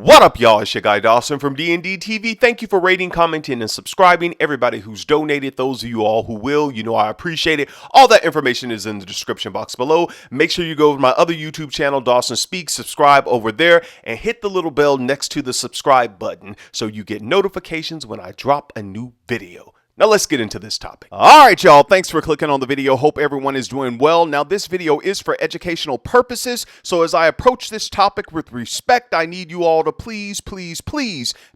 What up, y'all? It's your guy Dawson from D&D TV. Thank you for rating, commenting, and subscribing. Everybody who's donated, those of you all who will, you know I appreciate it. All that information is in the description box below. Make sure you go to my other YouTube channel, Dawson Speaks, subscribe over there, and hit the little bell next to the subscribe button so you get notifications when I drop a new video. Now let's get into this topic. All right, y'all. Thanks for clicking on the video. Hope everyone is doing well. Now, this video is for educational purposes. So as I approach this topic with respect, I need you all to please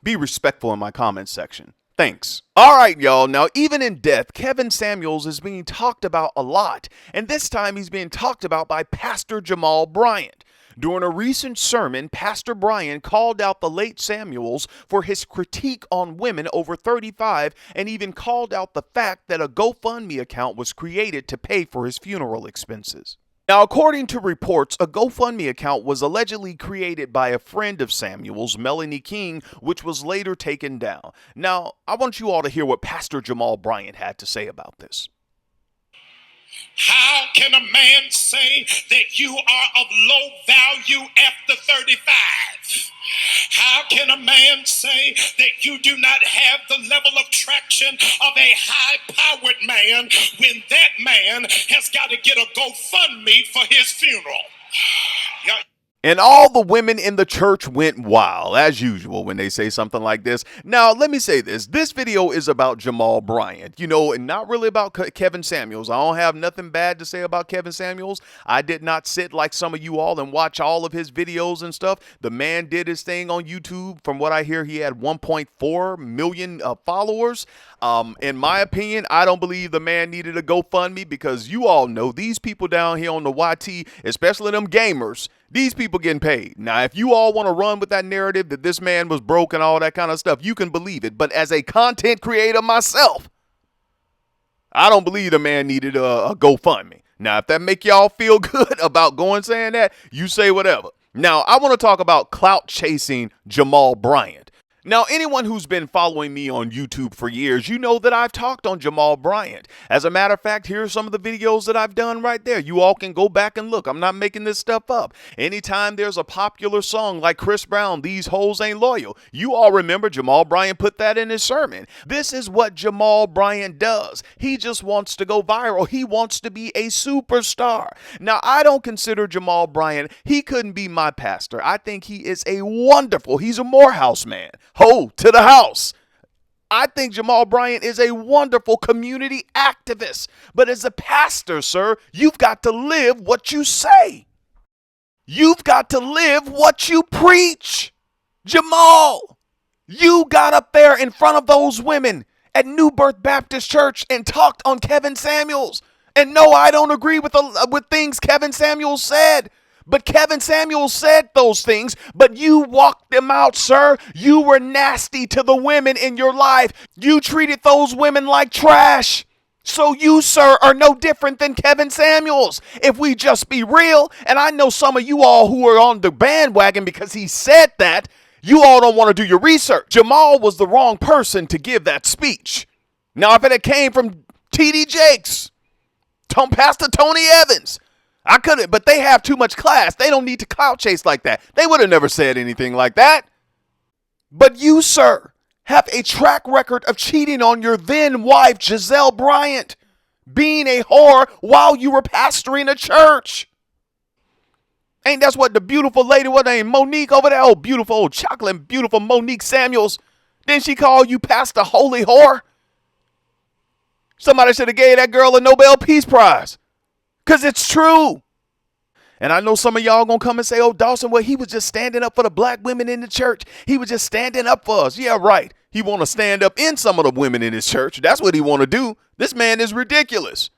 be respectful in my comment section. Thanks. All right, y'all. Now, even in death, Kevin Samuels is being talked about a lot. And this time he's being talked about by Pastor Jamal Bryant. During a recent sermon, Pastor Bryant called out the late Samuels for his critique on women over 35 and even called out the fact that a GoFundMe account was created to pay for his funeral expenses. Now, according to reports, a GoFundMe account was allegedly created by a friend of Samuel's, Melanie King, which was later taken down. Now, I want you all to hear what Pastor Jamal Bryant had to say about this. How can a man say that you are of low value after 35? How can a man say that you do not have the level of traction of a high-powered man when that man has got to get a GoFundMe for his funeral? And all the women in the church went wild, as usual, when they say something like this. Now, let me say this. This video is about Jamal Bryant, and not really about Kevin Samuels. I don't have nothing bad to say about Kevin Samuels. I did not sit like some of you all and watch all of his videos and stuff. The man did his thing on YouTube. From what I hear, he had 1.4 million followers. In my opinion, I don't believe the man needed a GoFundMe because you all know these people down here on the YT, especially them gamers, these people getting paid. Now, if you all want to run with that narrative that this man was broke and all that kind of stuff, you can believe it. But as a content creator myself, I don't believe the man needed a GoFundMe. Now, if that make y'all feel good about going saying that, you say whatever. Now, I want to talk about clout chasing Jamal Bryant. Now, anyone who's been following me on YouTube for years, you know that I've talked on Jamal Bryant. As a matter of fact, here's some of the videos that I've done right there. You all can go back and look. I'm not making this stuff up. Anytime there's a popular song like Chris Brown, These Hoes Ain't Loyal, you all remember Jamal Bryant put that in his sermon. This is what Jamal Bryant does. He just wants to go viral. He wants to be a superstar. Now, I don't consider Jamal Bryant, he couldn't be my pastor. I think he is he's a Morehouse man. Ho to the house. I think Jamal Bryant is a wonderful community activist. But as a pastor, sir, you've got to live what you say. You've got to live what you preach. Jamal, you got up there in front of those women at New Birth Baptist Church and talked on Kevin Samuels. And no, I don't agree with things Kevin Samuels said. But Kevin Samuels said those things, but you walked them out, sir. You were nasty to the women in your life. You treated those women like trash. So you, sir, are no different than Kevin Samuels. If we just be real, and I know some of you all who are on the bandwagon because he said that, you all don't want to do your research. Jamal was the wrong person to give that speech. Now, if it had came from T.D. Jakes, Pastor Tony Evans, I couldn't, but they have too much class. They don't need to clout chase like that. They would have never said anything like that. But you, sir, have a track record of cheating on your then wife, Giselle Bryant, being a whore while you were pastoring a church. Ain't that's what the beautiful lady, what name, Monique over there? Oh, beautiful, old chocolate, beautiful Monique Samuels. Didn't she call you Pastor Holy Whore? Somebody should have gave that girl a Nobel Peace Prize. Because it's true. And I know some of y'all going to come and say, oh, Dawson, well, he was just standing up for the black women in the church. He was just standing up for us. Yeah, right. He want to stand up in some of the women in his church. That's what he want to do. This man is ridiculous.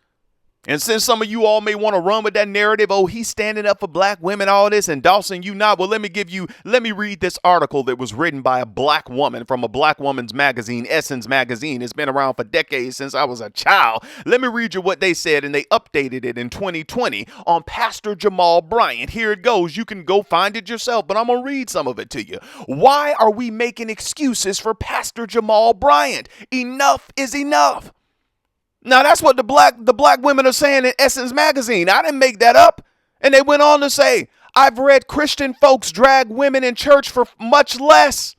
And since some of you all may want to run with that narrative, oh, he's standing up for black women, all this, and Dawson, you not. Well, let me read this article that was written by a black woman from a black woman's magazine, Essence Magazine. It's been around for decades since I was a child. Let me read you what they said, and they updated it in 2020 on Pastor Jamal Bryant. Here it goes. You can go find it yourself, but I'm going to read some of it to you. Why are we making excuses for Pastor Jamal Bryant? Enough is enough. Now, that's what the black women are saying in Essence Magazine. I didn't make that up. And they went on to say, I've read Christian folks drag women in church for much less.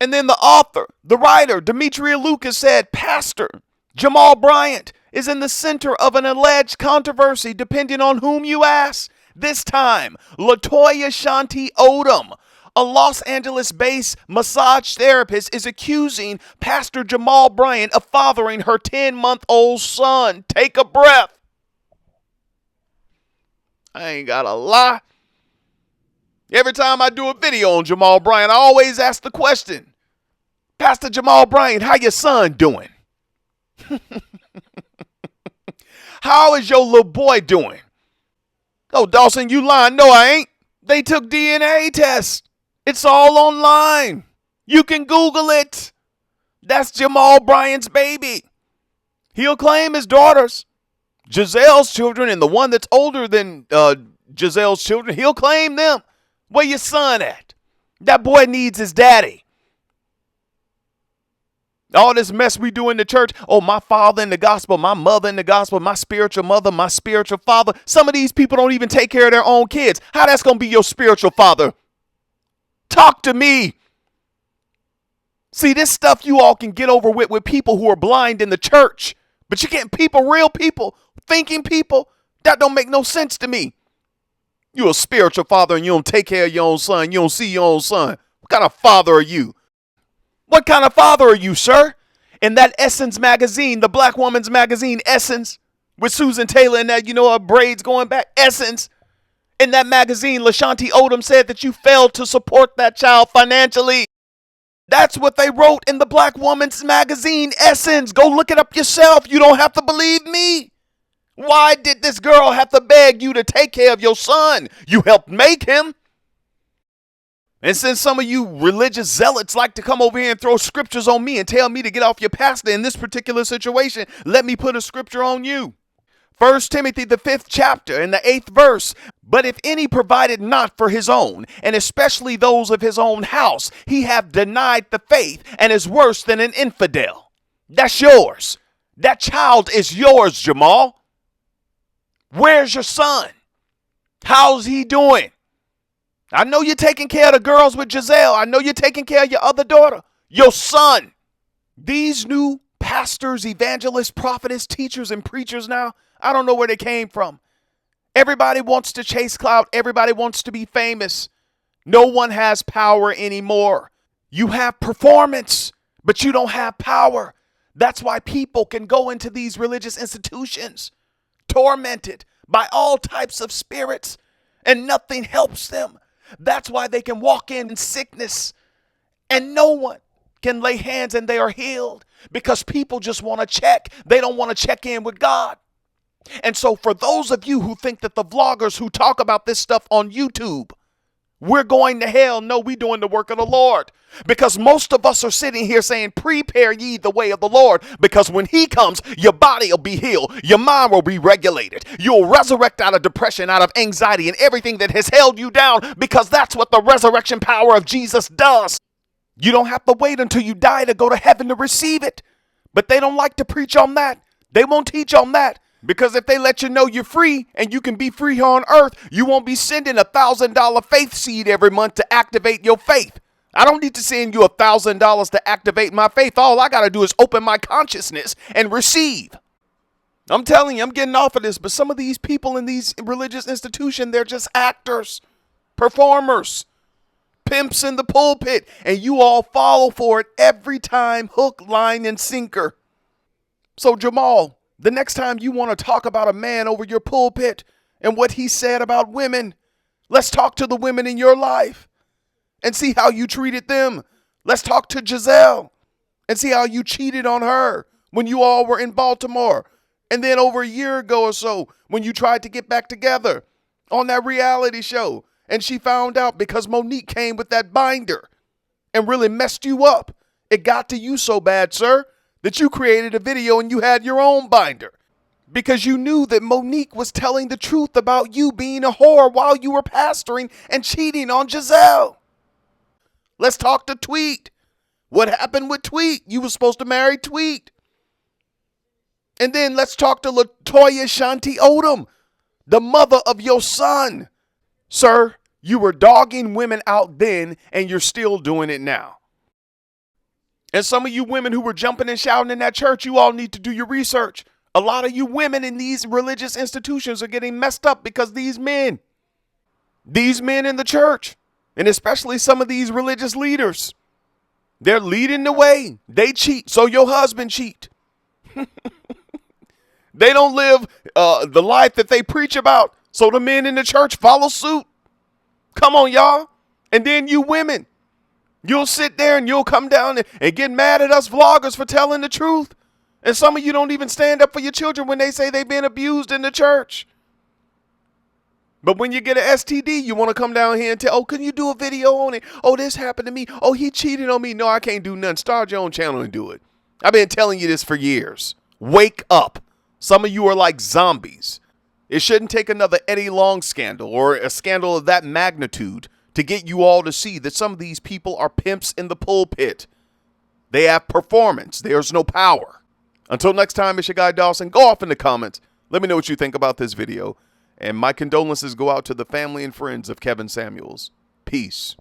And then the author, the writer, Demetria Lucas said, Pastor Jamal Bryant is in the center of an alleged controversy depending on whom you ask. This time, LaToya Shanti Odom, a Los Angeles-based massage therapist, is accusing Pastor Jamal Bryant of fathering her 10-month-old son. Take a breath. I ain't gotta lie. Every time I do a video on Jamal Bryant, I always ask the question, Pastor Jamal Bryant, how your son doing? How is your little boy doing? Oh, Dawson, you lying. No, I ain't. They took DNA tests. It's all online. You can Google it. That's Jamal Bryant's baby. He'll claim his daughters, Giselle's children, and the one that's older than Giselle's children, he'll claim them. Where your son at? That boy needs his daddy. All this mess we do in the church. Oh, my father in the gospel, my mother in the gospel, my spiritual mother, my spiritual father. Some of these people don't even take care of their own kids. How that's going to be your spiritual father? Talk to me. See, this stuff you all can get over with people who are blind in the church. But you get people, real people, thinking people. That don't make no sense to me. You a spiritual father and you don't take care of your own son. You don't see your own son. What kind of father are you? What kind of father are you, sir? In that Essence magazine, the black woman's magazine, Essence, with Susan Taylor and that, her braids going back, Essence. In that magazine, LaShanti Odom said that you failed to support that child financially. That's what they wrote in the black woman's magazine, Essence. Go look it up yourself. You don't have to believe me. Why did this girl have to beg you to take care of your son? You helped make him. And since some of you religious zealots like to come over here and throw scriptures on me and tell me to get off your pastor in this particular situation, let me put a scripture on you. 1 Timothy, the 5th chapter, in the 8th verse. But if any provided not for his own, and especially those of his own house, he have denied the faith and is worse than an infidel. That's yours. That child is yours, Jamal. Where's your son? How's he doing? I know you're taking care of the girls with Giselle. I know you're taking care of your other daughter, your son. These new pastors, evangelists, prophetess, teachers, and preachers now, I don't know where they came from. Everybody wants to chase clout. Everybody wants to be famous. No one has power anymore. You have performance, but you don't have power. That's why people can go into these religious institutions tormented by all types of spirits and nothing helps them. That's why they can walk in sickness and no one can lay hands and they are healed because people just want to check. They don't want to check in with God. And so for those of you who think that the vloggers who talk about this stuff on YouTube, we're going to hell. No, we're doing the work of the Lord. Because most of us are sitting here saying, prepare ye the way of the Lord. Because when he comes, your body will be healed. Your mind will be regulated. You'll resurrect out of depression, out of anxiety, and everything that has held you down. Because that's what the resurrection power of Jesus does. You don't have to wait until you die to go to heaven to receive it. But they don't like to preach on that. They won't teach on that. Because if they let you know you're free and you can be free here on earth, you won't be sending $1,000 faith seed every month to activate your faith. I don't need to send you $1,000 to activate my faith. All I got to do is open my consciousness and receive. I'm telling you, I'm getting off of this, but some of these people in these religious institutions, they're just actors, performers, pimps in the pulpit, and you all follow for it every time, hook, line, and sinker. So Jamal, the next time you want to talk about a man over your pulpit and what he said about women, let's talk to the women in your life and see how you treated them. Let's talk to Giselle and see how you cheated on her when you all were in Baltimore. And then over a year ago or so, when you tried to get back together on that reality show, and she found out because Monique came with that binder and really messed you up. It got to you so bad, sir, that you created a video and you had your own binder because you knew that Monique was telling the truth about you being a whore while you were pastoring and cheating on Giselle. Let's talk to Tweet. What happened with Tweet? You were supposed to marry Tweet. And then let's talk to LaToya Shanti Odom, the mother of your son. Sir, You were dogging women out then, and you're still doing it now. And some of you women who were jumping and shouting in that church, you all need to do your research. A lot of you women in these religious institutions are getting messed up because these men in the church, and especially some of these religious leaders, they're leading the way. They cheat, so your husband cheat. They don't live the life that they preach about, so the men in the church follow suit. Come on, y'all. And then you women, you'll sit there and you'll come down and get mad at us vloggers for telling the truth. And some of you don't even stand up for your children when they say they've been abused in the church. But when you get an STD, you want to come down here and tell, oh, can you do a video on it? Oh, this happened to me. Oh, he cheated on me. No, I can't do nothing. Start your own channel and do it. I've been telling you this for years. Wake up. Some of you are like zombies. It shouldn't take another Eddie Long scandal or a scandal of that magnitude to get you all to see that some of these people are pimps in the pulpit. They have performance. There's no power. Until next time, it's your guy Dawson. Go off in the comments. Let me know what you think about this video. And my condolences go out to the family and friends of Kevin Samuels. Peace.